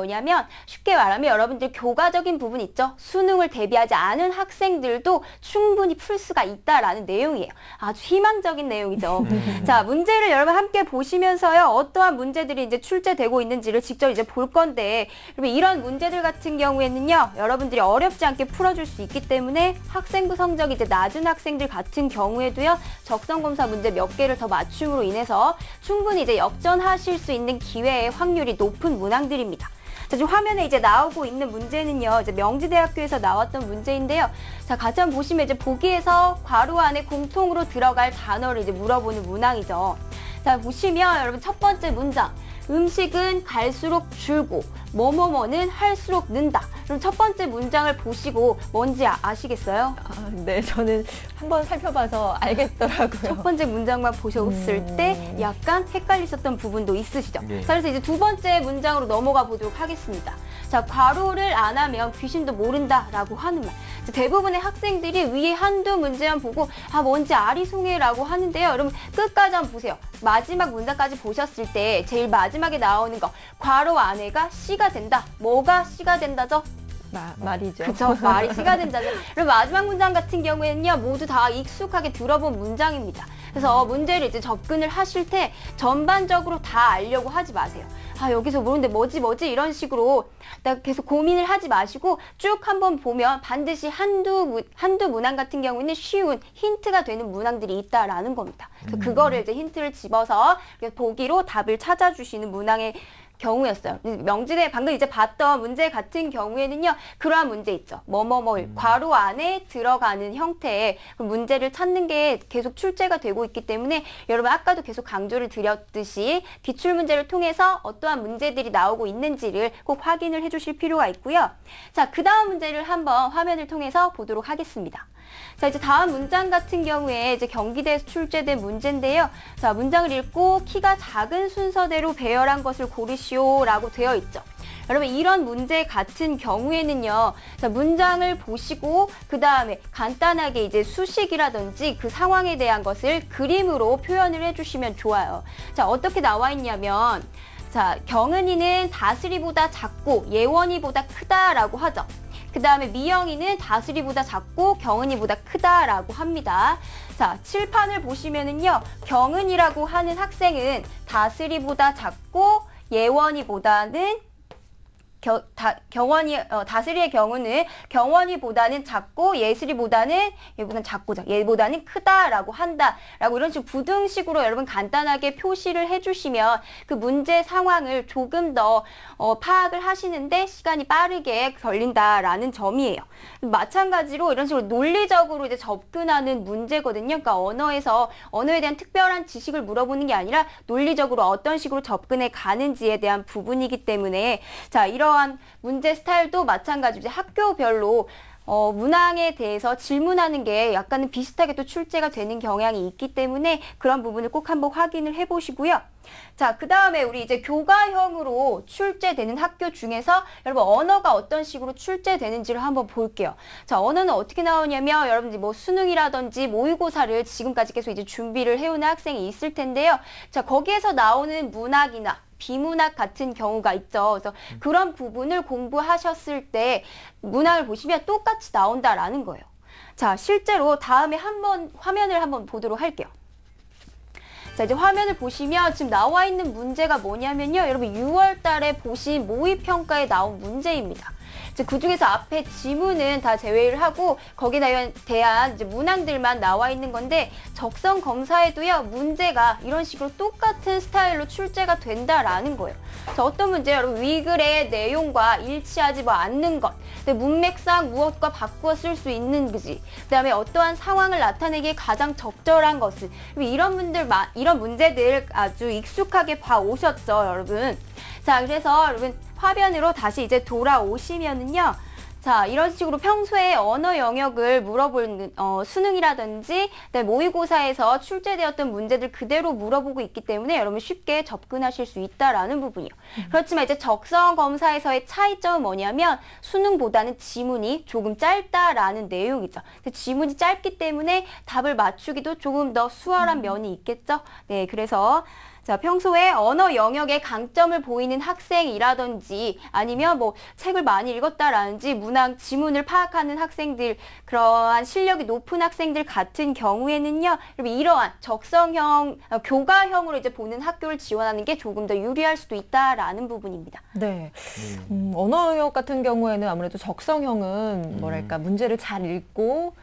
여러분들 교과적인 부분 있죠. 수능을 대비하지 않은 학생들도 충분히 풀 수가 있다라는 내용이에요. 아주 희망적인 내용이죠. 자, 문제를 여러분 함께 보시면서요, 어떠한 문제들이 이제 출제되고 있는지를 직접 이제 볼 건데, 여러분 이런 문제들 같은 경우에는요, 여러분들이 어렵지 않게 풀어줄 수 있기 때문에 학생부 성적이 이제 낮은 학생들 같은 경우에도요, 적성검사 문제 몇 개를 더 맞춤으로 인해서 충분히 이제 역전하실 수 있는 기회의 확률이 높은 문항들입니다. 자, 지금 화면에 이제 나오고 있는 문제는요, 이제 명지대학교에서 나왔던 문제인데요. 자, 같이 한번 보시면 이제 보기에서 괄호 안에 공통으로 들어갈 단어를 이제 물어보는 문항이죠. 자, 보시면 여러분 첫 번째 문장. 음식은 갈수록 줄고 뭐뭐뭐는 할수록 는다. 그럼 첫 번째 문장을 보시고 뭔지 아시겠어요? 네, 저는 한번 살펴봐서 알겠더라고요. 첫 번째 문장만 보셨을 때 약간 헷갈리셨던 부분도 있으시죠? 네. 자, 그래서 이제 두 번째 문장으로 넘어가 보도록 하겠습니다. 자, 괄호를 안 하면 귀신도 모른다라고 하는 말. 자, 대부분의 학생들이 위에 한두 문제만 보고 뭔지 아리송해라고 하는데요. 여러분 끝까지 한번 보세요. 마지막 문장까지 보셨을 때 제일 마지막에 나오는 거 괄호 안에가 C가 된다. 뭐가 C가 된다죠? 말이죠. 그렇죠. 말이 C가 된다죠. 그리고 마지막 문장 같은 경우에는요, 모두 다 익숙하게 들어본 문장입니다. 그래서 문제를 이제 접근을 하실 때 전반적으로 다 알려고 하지 마세요. 여기서 모르는데 뭐지 이런 식으로 계속 고민을 하지 마시고 쭉 한번 보면 반드시 한두 문항 같은 경우에는 쉬운 힌트가 되는 문항들이 있다라는 겁니다. 그래서 그거를 이제 힌트를 집어서 보기로 답을 찾아주시는 문항의 경우였어요. 명지대 방금 이제 봤던 문제 같은 경우에는요, 그러한 문제 있죠. 괄호 안에 들어가는 형태의 그 문제를 찾는 게 계속 출제가 되고 있기 때문에 여러분 아까도 계속 강조를 드렸듯이 기출문제를 통해서 어떠한 문제들이 나오고 있는지를 꼭 확인을 해주실 필요가 있고요. 자, 그 다음 문제를 한번 화면을 통해서 보도록 하겠습니다. 자, 이제 다음 문장 같은 경우에 이제 경기대에서 출제된 문제인데요. 자, 문장을 읽고 키가 작은 순서대로 배열한 것을 고르시오라고 되어 있죠. 여러분 이런 문제 같은 경우에는요, 자, 문장을 보시고 그 다음에 간단하게 이제 수식이라든지 그 상황에 대한 것을 그림으로 표현을 해주시면 좋아요. 자, 어떻게 나와 있냐면, 자, 경은이는 다슬이보다 작고 예원이보다 크다라고 하죠. 그 다음에 미영이는 다슬이보다 작고 경은이보다 크다라고 합니다. 자, 칠판을 보시면은요, 경은이라고 하는 학생은 다슬이보다 작고 예원이보다는 다슬이의 경우는 경원이보다는 작고 얘보다는 크다라고 한다라고 이런 식으로 부등식으로 여러분 간단하게 표시를 해주시면 그 문제 상황을 조금 더 파악을 하시는데 시간이 빠르게 걸린다라는 점이에요. 마찬가지로 이런 식으로 논리적으로 이제 접근하는 문제거든요. 그러니까 언어에 대한 특별한 지식을 물어보는 게 아니라 논리적으로 어떤 식으로 접근해 가는지에 대한 부분이기 때문에 자, 이러한 문제 스타일도 마찬가지로 이제 학교별로 문항에 대해서 질문하는 게 약간은 비슷하게 또 출제가 되는 경향이 있기 때문에 그런 부분을 꼭 한번 확인을 해보시고요. 자, 그 다음에 우리 이제 교과형으로 출제되는 학교 중에서 여러분 언어가 어떤 식으로 출제되는지를 한번 볼게요. 자, 언어는 어떻게 나오냐면 여러분들 뭐 수능이라든지 모의고사를 지금까지 계속 이제 준비를 해오는 학생이 있을 텐데요. 자, 거기에서 나오는 문학이나 비문학 같은 경우가 있죠. 그래서 그런 부분을 공부하셨을 때 문항을 보시면 똑같이 나온다라는 거예요. 자, 실제로 다음에 한번 화면을 한번 보도록 할게요. 자, 이제 화면을 보시면 지금 나와 있는 문제가 뭐냐면요. 여러분 6월 달에 보신 모의평가에 나온 문제입니다. 그 중에서 앞에 지문은 다 제외를 하고 거기에 대한 이제 문항들만 나와 있는 건데 적성 검사에도요 문제가 이런 식으로 똑같은 스타일로 출제가 된다라는 거예요. 자, 어떤 문제요? 여러분 위글의 내용과 일치하지 않는 것, 문맥상 무엇과 바꾸어 쓸 수 있는지, 그다음에 어떠한 상황을 나타내기에 가장 적절한 것은 이런 문제들 아주 익숙하게 봐 오셨죠, 여러분. 자, 그래서 여러분 화면으로 다시 이제 돌아오시면은요. 자, 이런 식으로 평소에 언어 영역을 물어보는 수능이라든지 모의고사에서 출제되었던 문제들 그대로 물어보고 있기 때문에 여러분 쉽게 접근하실 수 있다라는 부분이요. 그렇지만 이제 적성 검사에서의 차이점은 뭐냐면 수능보다는 지문이 조금 짧다라는 내용이죠. 지문이 짧기 때문에 답을 맞추기도 조금 더 수월한 면이 있겠죠. 네, 그래서 자, 평소에 언어 영역에 강점을 보이는 학생이라든지 아니면 뭐 책을 많이 읽었다라든지 문항 지문을 파악하는 학생들, 그러한 실력이 높은 학생들 같은 경우에는요, 이러한 적성형, 교과형으로 이제 보는 학교를 지원하는 게 조금 더 유리할 수도 있다라는 부분입니다. 네. 언어 영역 같은 경우에는 아무래도 적성형은 뭐랄까 문제를 잘 읽고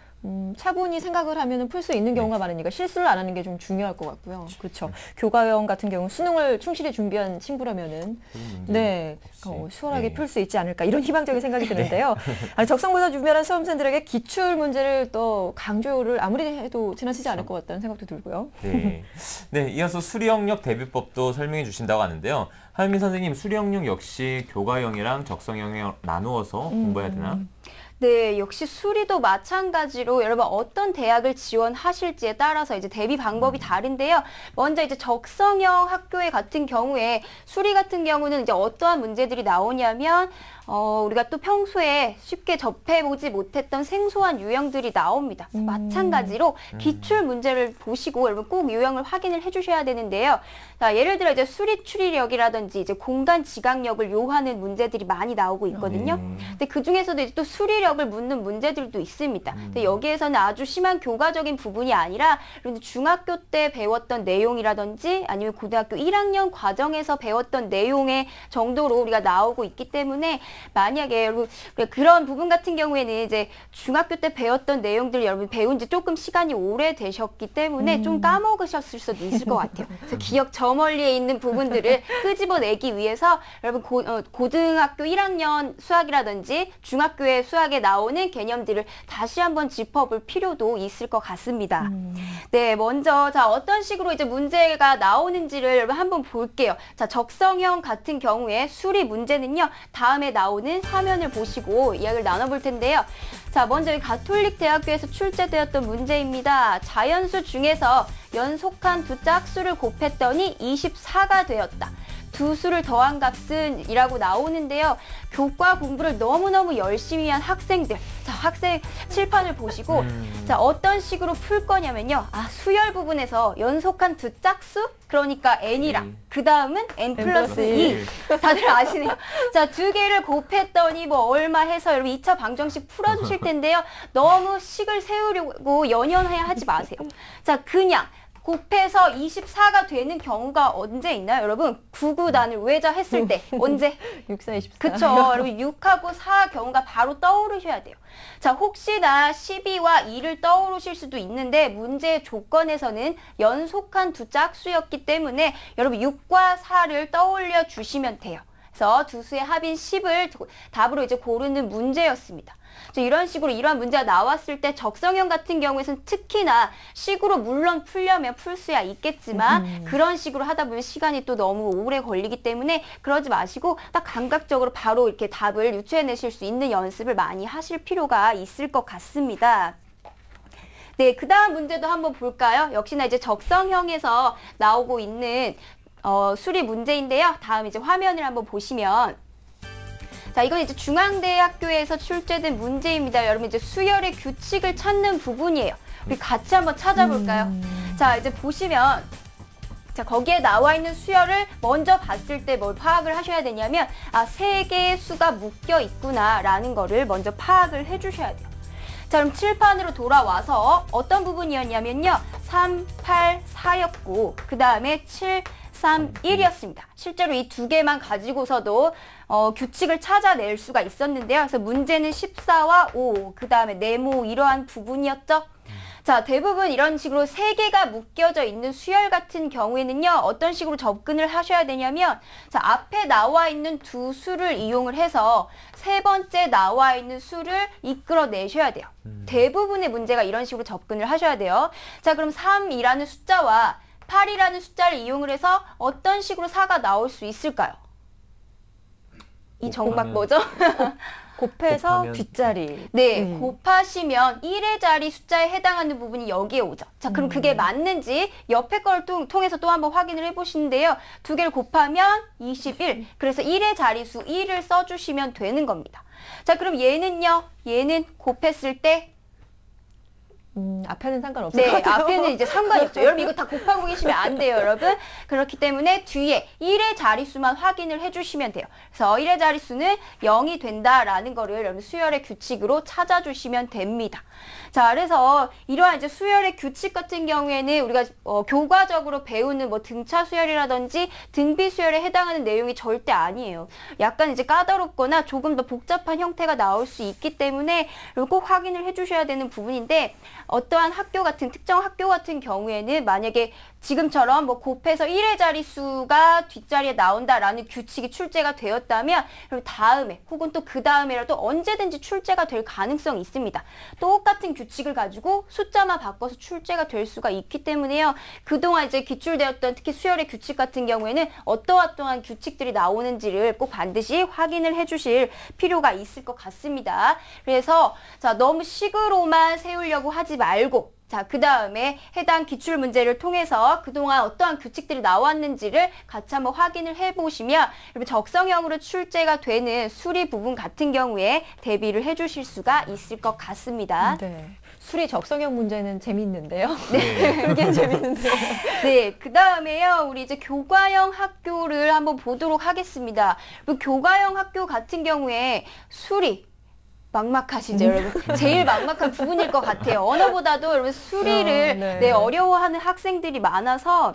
차분히 생각을 하면 풀 수 있는 경우가 많으니까 실수를 안 하는 게 좀 중요할 것 같고요. 그렇죠. 교과형 같은 경우 수능을 충실히 준비한 친구라면은 수월하게 풀 수 있지 않을까 이런 희망적인 생각이 드는데요. 아니, 적성보다 유별한 수험생들에게 기출 문제를 또 강조를 아무리 해도 지나치지 않을 것 같다는 생각도 들고요. 네. 네, 이어서 수리영역 대비법도 설명해 주신다고 하는데요. 하윤미 선생님, 수리영역 역시 교과형이랑 적성형에 나누어서 공부해야 되나? 네, 역시 수리도 마찬가지로 여러분 어떤 대학을 지원하실지에 따라서 이제 대비 방법이 다른데요. 먼저 이제 적성형 학교에 같은 경우에 수리 같은 경우는 이제 어떠한 문제들이 나오냐면 우리가 또 평소에 쉽게 접해보지 못했던 생소한 유형들이 나옵니다. 마찬가지로 기출 문제를 보시고 여러분 꼭 유형을 확인을 해주셔야 되는데요. 자, 예를 들어 이제 수리 추리력이라든지 이제 공간 지각력을 요하는 문제들이 많이 나오고 있거든요. 근데 그 중에서도 이제 또 수리력을 묻는 문제들도 있습니다. 근데 여기에서는 아주 심한 교과적인 부분이 아니라 중학교 때 배웠던 내용이라든지 아니면 고등학교 1학년 과정에서 배웠던 내용의 정도로 우리가 나오고 있기 때문에 만약에 여러분 그런 부분 같은 경우에는 이제 중학교 때 배웠던 내용들 여러분 배운 지 조금 시간이 오래되셨기 때문에 좀 까먹으셨을 수도 있을 것 같아요. 그래서 기억 저 멀리에 있는 부분들을 끄집어내기 위해서 여러분 고등학교 1학년 수학이라든지 중학교의 수학에 나오는 개념들을 다시 한번 짚어볼 필요도 있을 것 같습니다. 네, 먼저 자 어떤 식으로 이제 문제가 나오는지를 여러분 한번 볼게요. 자, 적성형 같은 경우에 수리 문제는요. 다음에 나오는 화면을 보시고 이야기를 나눠볼 텐데요. 자, 먼저 이 가톨릭 대학교에서 출제되었던 문제입니다. 자연수 중에서 연속한 두 짝수를 곱했더니 24가 되었다. 두 수를 더한 값은 이라고 나오는데요. 교과 공부를 너무너무 열심히 한 학생들. 자, 학생 칠판을 보시고 자, 어떤 식으로 풀 거냐면요. 수열 부분에서 연속한 두 짝수? 그러니까 n이랑 그 다음은 n 플러스 2. 다들 아시네요. 자, 두 개를 곱했더니 뭐 얼마 해서 여러분 2차 방정식 풀어주실 텐데요. 너무 식을 세우려고 연연해 하지 마세요. 자, 그냥 곱해서 24가 되는 경우가 언제 있나요? 여러분 9구단을 외자했을 때 언제? 6, 4, 24. 그쵸. 여러분 6하고 4 경우가 바로 떠오르셔야 돼요. 자, 혹시나 12와 2를 떠오르실 수도 있는데 문제의 조건에서는 연속한 두 짝수였기 때문에 여러분 6과 4를 떠올려 주시면 돼요. 그래서 두 수의 합인 10을 답으로 이제 고르는 문제였습니다. 이런 식으로 이러한 문제가 나왔을 때 적성형 같은 경우에는 특히나 식으로 물론 풀려면 풀 수야 있겠지만 그런 식으로 하다 보면 시간이 또 너무 오래 걸리기 때문에 그러지 마시고 딱 감각적으로 바로 이렇게 답을 유추해내실 수 있는 연습을 많이 하실 필요가 있을 것 같습니다. 네, 그 다음 문제도 한번 볼까요? 역시나 이제 적성형에서 나오고 있는 수리 문제인데요. 다음 이제 화면을 한번 보시면 자, 이건 이제 중앙대학교에서 출제된 문제입니다. 여러분 이제 수열의 규칙을 찾는 부분이에요. 우리 같이 한번 찾아볼까요? 자, 이제 보시면 자, 거기에 나와 있는 수열을 먼저 봤을 때 뭘 파악을 하셔야 되냐면 세 개의 수가 묶여 있구나라는 거를 먼저 파악을 해주셔야 돼요. 자, 그럼 칠판으로 돌아와서 어떤 부분이었냐면요. 3, 8, 4였고 그 다음에 7, 3, 1이었습니다. 실제로 이 두 개만 가지고서도 규칙을 찾아낼 수가 있었는데요. 그래서 문제는 14와 5, 그 다음에 네모 이러한 부분이었죠. 자, 대부분 이런 식으로 세 개가 묶여져 있는 수열 같은 경우에는요. 어떤 식으로 접근을 하셔야 되냐면 자, 앞에 나와 있는 두 수를 이용을 해서 세 번째 나와 있는 수를 이끌어내셔야 돼요. 대부분의 문제가 이런 식으로 접근을 하셔야 돼요. 자, 그럼 3이라는 숫자와 8이라는 숫자를 이용을 해서 어떤 식으로 4가 나올 수 있을까요? 이 정박 뭐죠? 곱해서 곱하면... 뒷자리. 네, 곱하시면 1의 자리 숫자에 해당하는 부분이 여기에 오죠. 자, 그럼 그게 맞는지 옆에 걸 통해서 또 한번 확인을 해보시는데요. 두 개를 곱하면 21. 그래서 1의 자리수 1을 써주시면 되는 겁니다. 자, 그럼 얘는요. 얘는 곱했을 때 앞에는 상관없을 것 네, 같아요. 앞에는 이제 상관이 없죠. 여러분 이거 다 곱하고 계시면 안 돼요, 여러분. 그렇기 때문에 뒤에 1의 자릿수만 확인을 해주시면 돼요. 그래서 1의 자릿수는 0이 된다라는 거를 여러분 수열의 규칙으로 찾아주시면 됩니다. 자, 그래서 이러한 이제 수열의 규칙 같은 경우에는 우리가 교과적으로 배우는 뭐 등차 수열이라든지 등비 수열에 해당하는 내용이 절대 아니에요. 약간 이제 까다롭거나 조금 더 복잡한 형태가 나올 수 있기 때문에 꼭 확인을 해주셔야 되는 부분인데 어떠한 학교 같은 특정 학교 같은 경우에는 만약에 지금처럼 뭐 곱해서 1의 자릿수가 뒷자리에 나온다라는 규칙이 출제가 되었다면 그럼 다음에 혹은 또 그 다음에라도 언제든지 출제가 될 가능성이 있습니다. 똑같은 규칙을 가지고 숫자만 바꿔서 출제가 될 수가 있기 때문에요. 그동안 이제 기출되었던 특히 수열의 규칙 같은 경우에는 어떠한 규칙들이 나오는지를 꼭 반드시 확인을 해주실 필요가 있을 것 같습니다. 그래서 자, 너무 식으로만 세우려고 하지 말고 자, 그 다음에 해당 기출 문제를 통해서 그동안 어떠한 규칙들이 나왔는지를 같이 한번 확인을 해보시면 적성형으로 출제가 되는 수리 부분 같은 경우에 대비를 해주실 수가 있을 것 같습니다. 네. 수리 적성형 문제는 재밌는데요. 네, 그게 재밌는데요. 네, 그 다음에요. 우리 이제 교과형 학교를 한번 보도록 하겠습니다. 교과형 학교 같은 경우에 수리 막막하시죠, 여러분? 제일 막막한 부분일 것 같아요. 언어보다도 여러분 수리를 네, 어려워하는 학생들이 많아서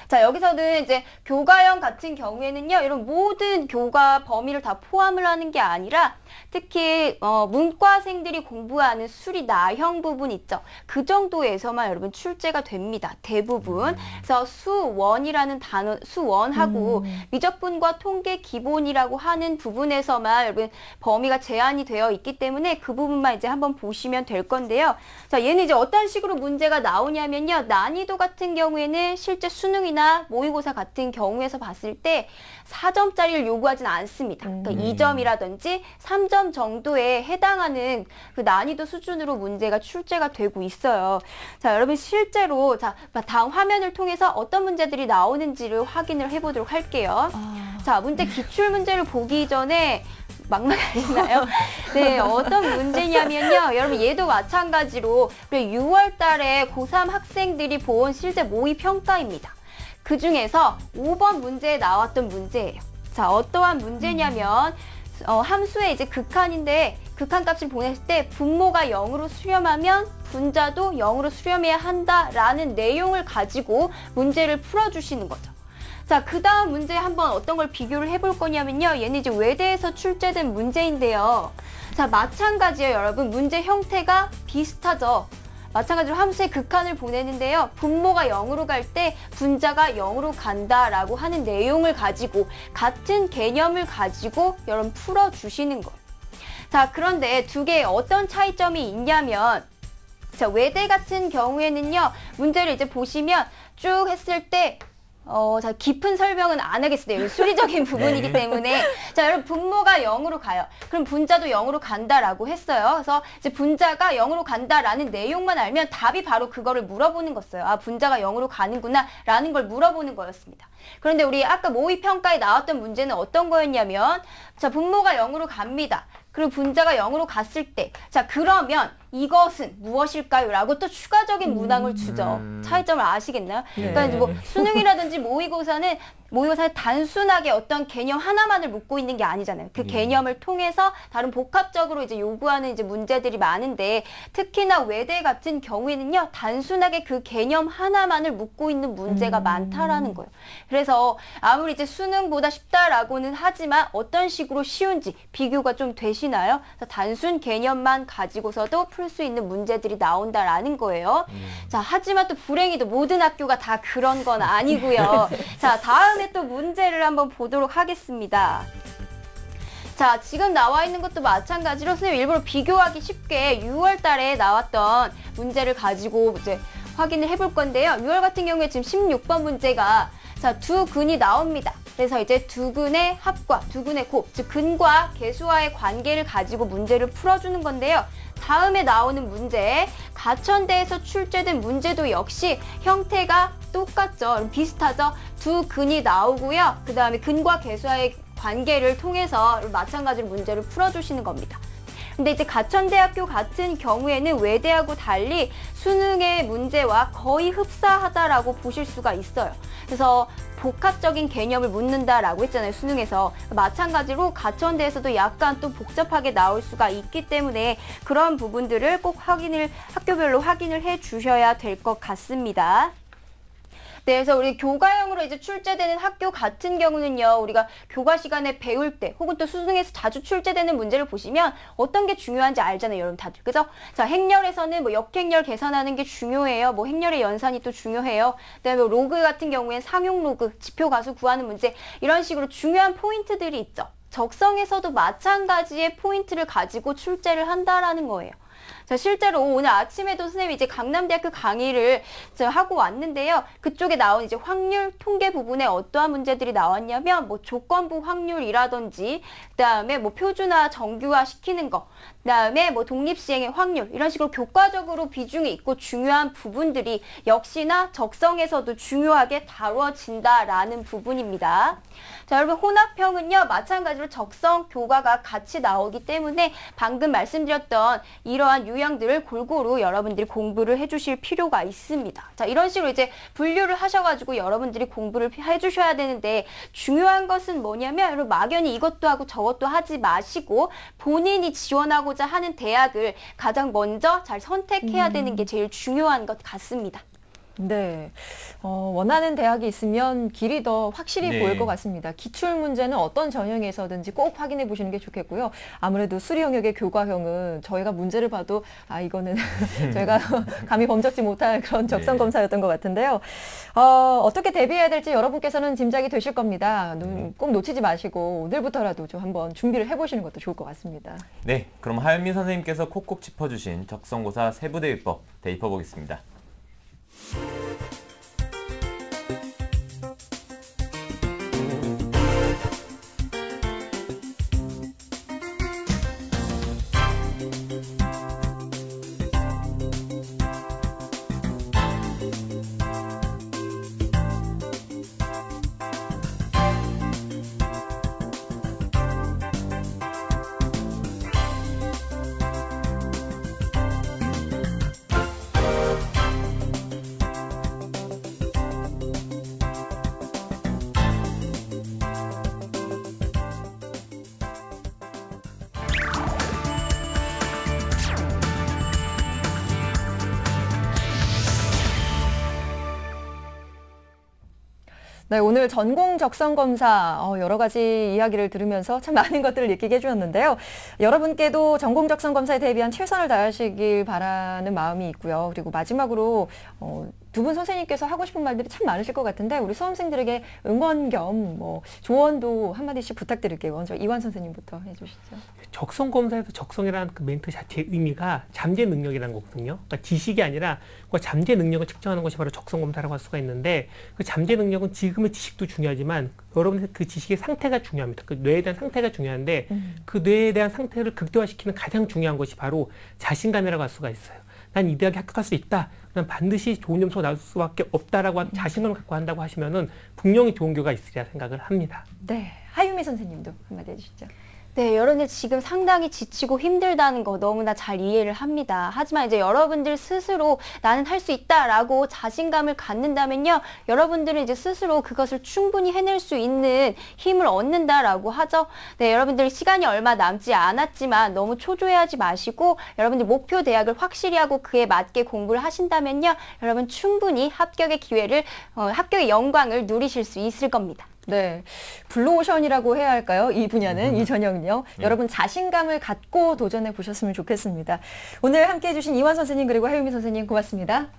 자, 여기서는 이제 교과형 같은 경우에는요, 이런 모든 교과 범위를 다 포함을 하는 게 아니라 특히 문과생들이 공부하는 수리 나형 부분 있죠. 그 정도에서만 여러분 출제가 됩니다. 대부분. 그래서 수원이라는 단어, 수원하고 미적분과 통계 기본이라고 하는 부분에서만 여러분 범위가 제한이 되어 있기 때문에 그 부분만 이제 한번 보시면 될 건데요. 자, 얘는 이제 어떤 식으로 문제가 나오냐면요. 난이도 같은 경우에는 실제 수능이나 모의고사 같은 경우에서 봤을 때 4점짜리를 요구하진 않습니다. 그러니까 2점이라든지 3점 정도에 해당하는 그 난이도 수준으로 문제가 출제가 되고 있어요. 자, 여러분 실제로 자, 다음 화면을 통해서 어떤 문제들이 나오는지를 확인을 해보도록 할게요. 자, 문제 기출 문제를 보기 전에 막막하시나요? 네, 어떤 문제냐면요. 여러분 얘도 마찬가지로 6월 달에 고3 학생들이 본 실제 모의 평가입니다. 그 중에서 5번 문제에 나왔던 문제예요. 자, 어떠한 문제냐면 함수의 이제 극한인데 극한값을 보냈을 때 분모가 0으로 수렴하면 분자도 0으로 수렴해야 한다라는 내용을 가지고 문제를 풀어주시는 거죠. 자, 그 다음 문제 한번 어떤 걸 비교를 해볼 거냐면요. 얘는 이제 외대에서 출제된 문제인데요. 자, 마찬가지예요, 여러분. 문제 형태가 비슷하죠. 마찬가지로 함수의 극한을 보내는데요. 분모가 0으로 갈 때 분자가 0으로 간다라고 하는 내용을 가지고 같은 개념을 가지고 여러분 풀어주시는 거예요. 자, 그런데 두 개의 어떤 차이점이 있냐면 자, 외대 같은 경우에는요. 문제를 이제 보시면 쭉 했을 때 자, 깊은 설명은 안 하겠어요. 수리적인 부분이기 때문에. 자, 여러분, 분모가 0으로 가요. 그럼 분자도 0으로 간다라고 했어요. 그래서 이제 분자가 0으로 간다라는 내용만 알면 답이 바로 그거를 물어보는 거였어요. 아, 분자가 0으로 가는구나, 라는 걸 물어보는 거였습니다. 그런데 우리 아까 모의평가에 나왔던 문제는 어떤 거였냐면, 자, 분모가 0으로 갑니다. 그리고 분자가 0으로 갔을 때, 자, 그러면 이것은 무엇일까요? 라고 또 추가적인 문항을 주죠. 차이점을 아시겠나요? 그러니까 이제 뭐 수능이라든지 모의고사는 단순하게 어떤 개념 하나만을 묻고 있는 게 아니잖아요. 그 개념을 통해서 다른 복합적으로 이제 요구하는 이제 문제들이 많은데 특히나 외대 같은 경우에는요, 단순하게 그 개념 하나만을 묻고 있는 문제가 많다라는 거예요. 그래서 아무리 이제 수능보다 쉽다라고는 하지만 어떤 식으로 쉬운지 비교가 좀 되시나요? 그래서 단순 개념만 가지고서도 풀 수 있는 문제들이 나온다라는 거예요. 자, 하지만 또 불행히도 모든 학교가 다 그런 건 아니고요. 자, 다음에 또 문제를 한번 보도록 하겠습니다. 자, 지금 나와 있는 것도 마찬가지로 선생님 일부러 비교하기 쉽게 6월 달에 나왔던 문제를 가지고 이제 확인을 해볼 건데요. 6월 같은 경우에 지금 16번 문제가 자, 두 근이 나옵니다. 그래서 이제 두 근의 합과 두 근의 곱, 즉 근과 계수와의 관계를 가지고 문제를 풀어주는 건데요. 다음에 나오는 문제, 가천대에서 출제된 문제도 역시 형태가 똑같죠. 비슷하죠. 두 근이 나오고요. 그 다음에 근과 계수와의 관계를 통해서 마찬가지로 문제를 풀어주시는 겁니다. 근데 이제 가천대학교 같은 경우에는 외대하고 달리 수능의 문제와 거의 흡사하다라고 보실 수가 있어요. 그래서 복합적인 개념을 묻는다라고 했잖아요, 수능에서. 마찬가지로 가천대에서도 약간 또 복잡하게 나올 수가 있기 때문에 그런 부분들을 꼭 학교별로 확인을 해 주셔야 될 것 같습니다. 네, 그래서 우리 교과형으로 이제 출제되는 학교 같은 경우는요, 우리가 교과 시간에 배울 때 혹은 또 수능에서 자주 출제되는 문제를 보시면 어떤 게 중요한지 알잖아요, 여러분 다들. 그죠? 자, 행렬에서는 뭐 역행렬 계산하는 게 중요해요. 뭐 행렬의 연산이 또 중요해요. 그다음에 로그 같은 경우엔 상용 로그, 지표 가수 구하는 문제, 이런 식으로 중요한 포인트들이 있죠. 적성에서도 마찬가지의 포인트를 가지고 출제를 한다라는 거예요. 자, 실제로 오늘 아침에도 선생님이 이제 강남대학교 강의를 하고 왔는데요. 그쪽에 나온 이제 확률 통계 부분에 어떠한 문제들이 나왔냐면, 뭐 조건부 확률이라든지, 그 다음에 뭐 표준화, 정규화 시키는 거, 그 다음에 뭐 독립시행의 확률, 이런 식으로 교과적으로 비중이 있고 중요한 부분들이 역시나 적성에서도 중요하게 다뤄진다라는 부분입니다. 자, 여러분 혼합형은요, 마찬가지로 적성, 교과가 같이 나오기 때문에 방금 말씀드렸던 이러한 유형들을 골고루 여러분들이 공부를 해주실 필요가 있습니다. 자, 이런 식으로 이제 분류를 하셔가지고 여러분들이 공부를 해주셔야 되는데, 중요한 것은 뭐냐면 여러분 막연히 이것도 하고 저것도 하지 마시고 본인이 지원하고자 하는 대학을 가장 먼저 잘 선택해야 되는 게 제일 중요한 것 같습니다. 네, 원하는 대학이 있으면 길이 더 확실히 보일 것 같습니다. 기출 문제는 어떤 전형에서든지 꼭 확인해 보시는 게 좋겠고요. 아무래도 수리 영역의 교과형은 저희가 문제를 봐도 아, 이거는 저희가 감히 범접지 못할 그런 적성 검사였던 것 같은데요. 어떻게 대비해야 될지 여러분께서는 짐작이 되실 겁니다. 꼭 놓치지 마시고 오늘부터라도 좀 한번 준비를 해보시는 것도 좋을 것 같습니다. 네, 그럼 하윤미 선생님께서 콕콕 짚어주신 적성고사 세부대비법 대입해보겠습니다. 네, 오늘 전공 적성 검사 여러 가지 이야기를 들으면서 참 많은 것들을 느끼게 해주셨는데요. 여러분께도 전공 적성 검사에 대비한 최선을 다하시길 바라는 마음이 있고요. 그리고 마지막으로 두 분 선생님께서 하고 싶은 말들이 참 많으실 것 같은데 우리 수험생들에게 응원 겸 조언도 한마디씩 부탁드릴게요. 먼저 이완 선생님부터 해주시죠. 적성 검사에서 적성이라는 그 멘트 자체의 의미가 잠재 능력이라는 거거든요. 그러니까 지식이 아니라 그 잠재 능력을 측정하는 것이 바로 적성 검사라고 할 수가 있는데 그 잠재 능력은 지금의 지식도 중요하지만 여러분의 그 지식의 상태가 중요합니다. 그 뇌에 대한 상태가 중요한데 그 뇌에 대한 상태를 극대화시키는 가장 중요한 것이 바로 자신감이라고 할 수가 있어요. 난 이 대학에 합격할 수 있다. 난 반드시 좋은 점수가 나올 수밖에 없다라고 자신감을 갖고 한다고 하시면은 분명히 좋은 결과가 있으리라 생각을 합니다. 네, 하유미 선생님도 한마디 해주시죠. 네, 여러분들 지금 상당히 지치고 힘들다는 거 너무나 잘 이해를 합니다. 하지만 이제 여러분들 스스로 나는 할 수 있다라고 자신감을 갖는다면요. 여러분들은 이제 스스로 그것을 충분히 해낼 수 있는 힘을 얻는다라고 하죠. 네, 여러분들 시간이 얼마 남지 않았지만 너무 초조해하지 마시고 여러분들 목표 대학을 확실히 하고 그에 맞게 공부를 하신다면요. 여러분 충분히 합격의 기회를, 합격의 영광을 누리실 수 있을 겁니다. 네, 블루오션이라고 해야 할까요? 이 분야는, 이 전형은요. 여러분 자신감을 갖고 도전해 보셨으면 좋겠습니다. 오늘 함께해 주신 이완 선생님 그리고 하유미 선생님 고맙습니다.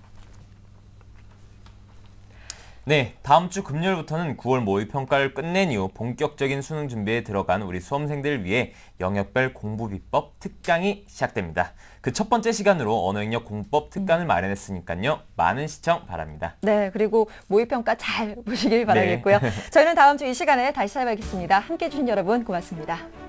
네, 다음 주 금요일부터는 9월 모의평가를 끝낸 이후 본격적인 수능 준비에 들어간 우리 수험생들을 위해 영역별 공부 비법 특강이 시작됩니다. 그 첫 번째 시간으로 언어영역 공법 특강을 마련했으니까요. 많은 시청 바랍니다. 네, 그리고 모의평가 잘 보시길 바라겠고요. 저희는 다음 주 이 시간에 다시 찾아뵙겠습니다. 함께해 주신 여러분 고맙습니다.